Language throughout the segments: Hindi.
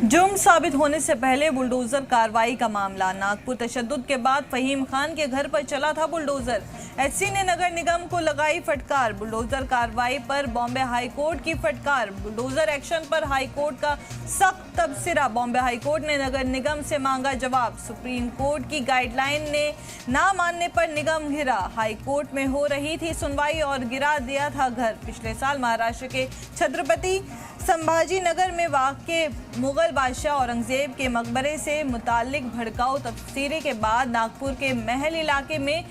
जुर्म साबित होने से पहले बुलडोजर कार्रवाई का मामला। नागपुर तशद्दुद के बाद फहीम खान के घर पर चला था बुलडोजर। एचसी ने नगर निगम को लगाई फटकार। बुलडोजर कार्रवाई पर बॉम्बे हाई कोर्ट की फटकार। बुलडोजर एक्शन पर हाई कोर्ट का सख्त तबसरा। बॉम्बे हाई कोर्ट ने नगर निगम से मांगा जवाब। सुप्रीम कोर्ट की गाइडलाइन ने ना मानने पर निगम घिरा। हाई कोर्ट में हो रही थी सुनवाई और गिरा दिया था घर। पिछले साल महाराष्ट्र के छत्रपति संभाजी नगर में वाक़े मुगल बादशाह औरंगजेब के मकबरे से मुताल्लिक भड़काऊ तफसीरे के बाद नागपुर के महल इलाके में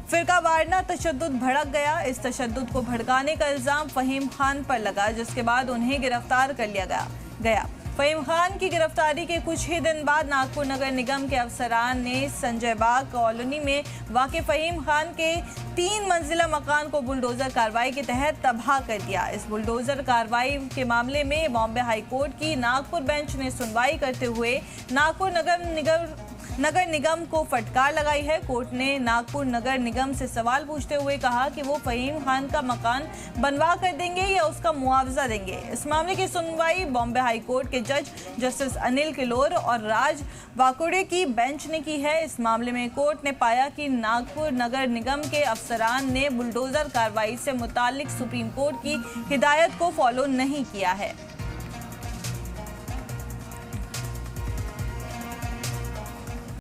फिरकावाराना तशद्दुद भड़क गया। इस तशद्दुद को भड़काने का इल्ज़ाम फहीम खान पर लगा, जिसके बाद उन्हें गिरफ्तार कर लिया गया। फहीम खान की गिरफ्तारी के कुछ ही दिन बाद नागपुर नगर निगम के अफसरान ने संजय बाग कॉलोनी में वाक़े फहीम खान के 3 मंजिला मकान को बुलडोजर कार्रवाई के तहत तबाह कर दिया। इस बुलडोजर कार्रवाई के मामले में बॉम्बे हाई कोर्ट की नागपुर बेंच ने सुनवाई करते हुए नागपुर नगर निगम को फटकार लगाई है। कोर्ट ने नागपुर नगर निगम से सवाल पूछते हुए कहा कि वो फहीम खान का मकान बनवा कर देंगे या उसका मुआवजा देंगे। इस मामले की सुनवाई बॉम्बे हाई कोर्ट के जज जस्टिस अनिल किलोर और राज वाकुड़े की बेंच ने की है। इस मामले में कोर्ट ने पाया कि नागपुर नगर निगम के अफसरान ने बुलडोजर कार्रवाई से मुताल्लिक सुप्रीम कोर्ट की हिदायत को फॉलो नहीं किया है।